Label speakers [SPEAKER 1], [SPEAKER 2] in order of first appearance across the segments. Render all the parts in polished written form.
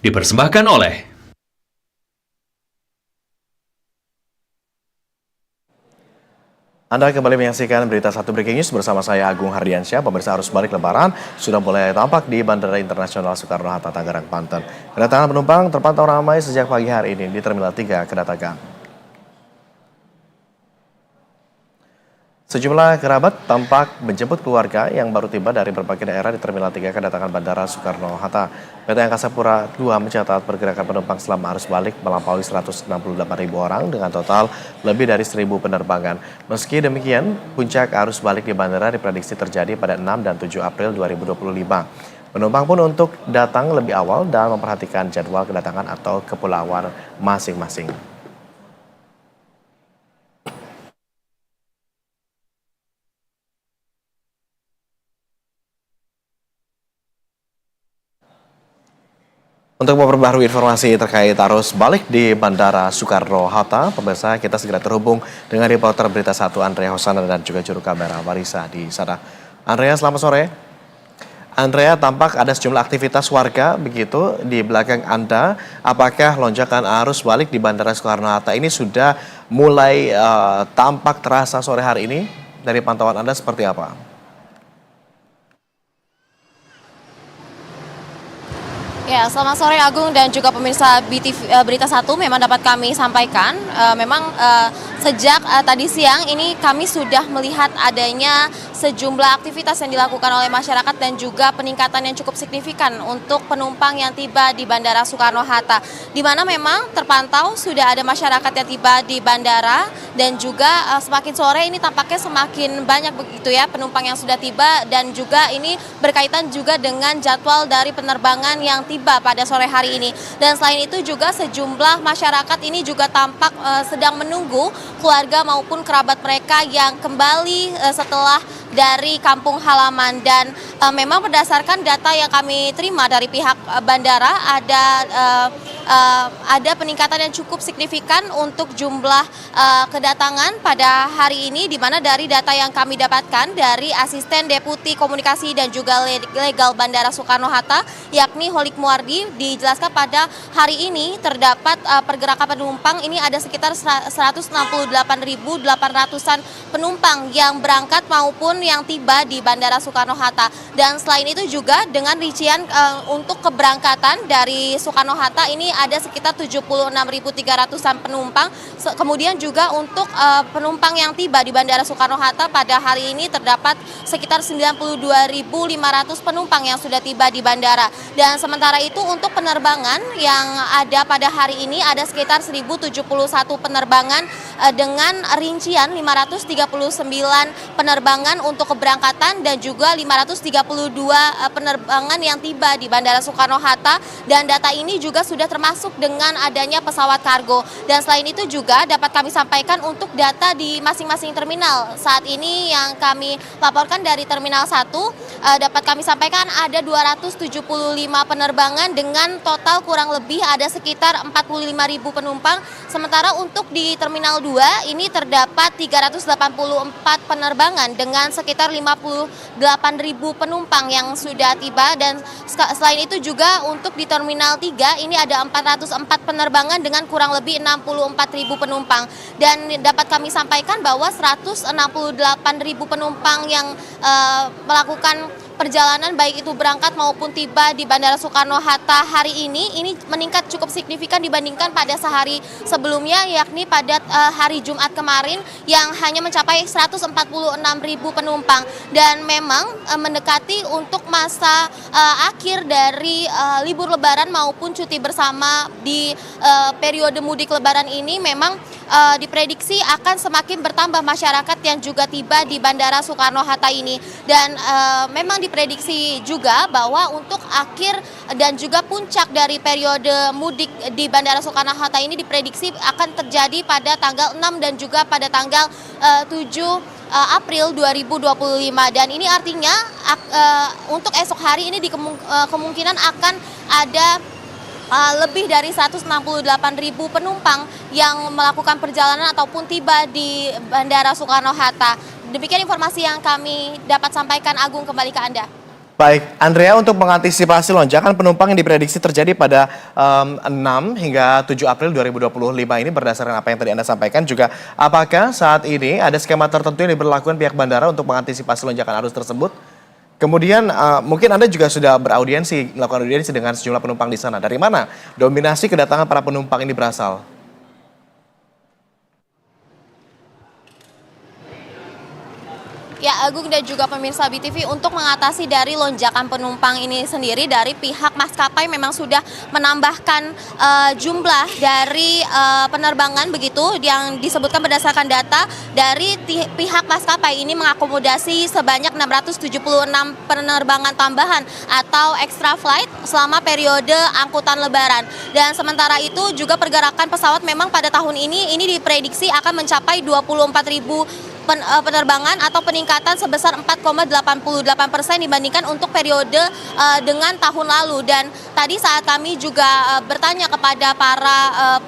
[SPEAKER 1] Dipersembahkan oleh
[SPEAKER 2] Anda kembali menyaksikan berita satu breaking news bersama saya Agung Hardiansyah. Pemirsa, arus balik Lebaran sudah mulai tampak di Bandara Internasional Soekarno-Hatta, Tangerang, Banten. Kedatangan penumpang terpantau ramai sejak pagi hari ini di Terminal 3 kedatangan. Sejumlah kerabat tampak menjemput keluarga yang baru tiba dari berbagai daerah di Terminal 3 kedatangan Bandara Soekarno-Hatta. PT Angkasa Pura II mencatat pergerakan penumpang selama arus balik melampaui 168.000 orang dengan total lebih dari 1.000 penerbangan. Meski demikian, puncak arus balik di bandara diprediksi terjadi pada 6 dan 7 April 2025. Penumpang pun untuk datang lebih awal dan memperhatikan jadwal kedatangan atau kepulauan masing-masing. Untuk memperbarui informasi terkait arus balik di Bandara Soekarno-Hatta, pemirsa, kita segera terhubung dengan reporter Berita 1 Andrea Hosana dan juga juru kamera Marisa di sana. Andrea, selamat sore. Andrea, tampak ada sejumlah aktivitas warga begitu di belakang Anda. Apakah lonjakan arus balik di Bandara Soekarno-Hatta ini sudah mulai tampak terasa sore hari ini? Dari pantauan Anda seperti apa?
[SPEAKER 3] Ya, selamat sore Agung dan juga pemirsa Berita 1. Memang dapat kami sampaikan, sejak tadi siang ini kami sudah melihat adanya sejumlah aktivitas yang dilakukan oleh masyarakat dan juga peningkatan yang cukup signifikan untuk penumpang yang tiba di Bandara Soekarno-Hatta. Di mana memang terpantau sudah ada masyarakat yang tiba di bandara dan juga semakin sore ini tampaknya semakin banyak begitu ya penumpang yang sudah tiba, dan juga ini berkaitan juga dengan jadwal dari penerbangan yang tiba pada sore hari ini. Dan selain itu juga sejumlah masyarakat ini juga tampak sedang menunggu keluarga maupun kerabat mereka yang kembali setelah dari kampung halaman. Dan memang berdasarkan data yang kami terima dari pihak bandara ada peningkatan yang cukup signifikan untuk jumlah kedatangan pada hari ini, di mana dari data yang kami dapatkan dari Asisten Deputi Komunikasi dan juga Legal Bandara Soekarno-Hatta yakni Holik Muardi, dijelaskan pada hari ini terdapat pergerakan penumpang ini ada sekitar 168.800-an penumpang yang berangkat maupun yang tiba di Bandara Soekarno-Hatta. Dan selain itu juga dengan rincian untuk keberangkatan dari Soekarno-Hatta ini ada sekitar 76.300-an penumpang. Kemudian juga untuk penumpang yang tiba di Bandara Soekarno-Hatta pada hari ini terdapat sekitar 92.500 penumpang yang sudah tiba di bandara. Dan sementara itu untuk penerbangan yang ada pada hari ini ada sekitar 1.071 penerbangan dengan rincian 539 penerbangan untuk keberangkatan dan juga 532 penerbangan yang tiba di Bandara Soekarno-Hatta, dan data ini juga sudah termasuk dengan adanya pesawat kargo. Dan selain itu juga dapat kami sampaikan untuk data di masing-masing terminal. Saat ini yang kami laporkan dari Terminal 1 dapat kami sampaikan ada 275 penerbangan dengan total kurang lebih ada sekitar 45.000 penumpang. Sementara untuk di Terminal 2 ini terdapat 384 penerbangan dengan sekitar 58.000 penumpang yang sudah tiba. Dan selain itu juga untuk di Terminal 3 ini ada 404 penerbangan dengan kurang lebih 64.000 penumpang. Dan dapat kami sampaikan bahwa 168.000 penumpang yang melakukan perjalanan baik itu berangkat maupun tiba di Bandara Soekarno-Hatta hari ini meningkat cukup signifikan dibandingkan pada sehari sebelumnya, yakni pada hari Jumat kemarin yang hanya mencapai 146.000 penumpang. Dan memang mendekati untuk masa akhir dari libur lebaran maupun cuti bersama di periode mudik lebaran ini memang diprediksi akan semakin bertambah masyarakat yang juga tiba di Bandara Soekarno-Hatta ini. Dan memang diprediksi juga bahwa untuk akhir dan juga puncak dari periode mudik di Bandara Soekarno-Hatta ini diprediksi akan terjadi pada tanggal 6 dan juga pada tanggal 7 April 2025. Dan ini artinya untuk esok hari ini kemungkinan akan ada lebih dari 168.000 penumpang yang melakukan perjalanan ataupun tiba di Bandara Soekarno-Hatta. Demikian informasi yang kami dapat sampaikan, Agung, kembali ke Anda.
[SPEAKER 2] Baik, Andrea, untuk mengantisipasi lonjakan penumpang yang diprediksi terjadi pada 6 hingga 7 April 2025 ini berdasarkan apa yang tadi Anda sampaikan juga, apakah saat ini ada skema tertentu yang diberlakukan pihak bandara untuk mengantisipasi lonjakan arus tersebut? Kemudian mungkin Anda juga sudah melakukan audiensi dengan sejumlah penumpang di sana. Dari mana dominasi kedatangan para penumpang ini berasal?
[SPEAKER 3] Ya, Agung dan juga pemirsa BTV, untuk mengatasi dari lonjakan penumpang ini sendiri, dari pihak maskapai memang sudah menambahkan jumlah dari penerbangan begitu yang disebutkan berdasarkan data dari pihak maskapai ini mengakomodasi sebanyak 676 penerbangan tambahan atau extra flight selama periode angkutan lebaran. Dan sementara itu juga pergerakan pesawat memang pada tahun ini diprediksi akan mencapai 24.000 penerbangan atau peningkatan sebesar 4,88% dibandingkan untuk periode dengan tahun lalu. Dan tadi saat kami juga bertanya kepada para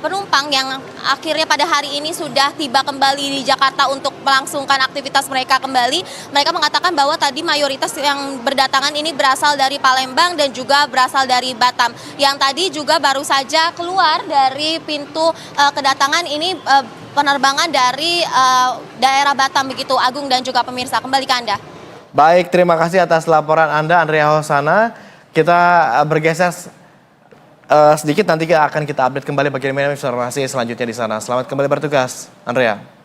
[SPEAKER 3] penumpang yang akhirnya pada hari ini sudah tiba kembali di Jakarta untuk melangsungkan aktivitas mereka kembali, mereka mengatakan bahwa tadi mayoritas yang berdatangan ini berasal dari Palembang dan juga berasal dari Batam, yang tadi juga baru saja keluar dari pintu kedatangan ini penerbangan dari daerah Batam begitu, Agung dan juga pemirsa. Kembali ke Anda.
[SPEAKER 2] Baik, terima kasih atas laporan Anda, Andrea Hosana. Kita bergeser sedikit, nanti akan kita update kembali bagaimana informasi selanjutnya di sana. Selamat kembali bertugas, Andrea.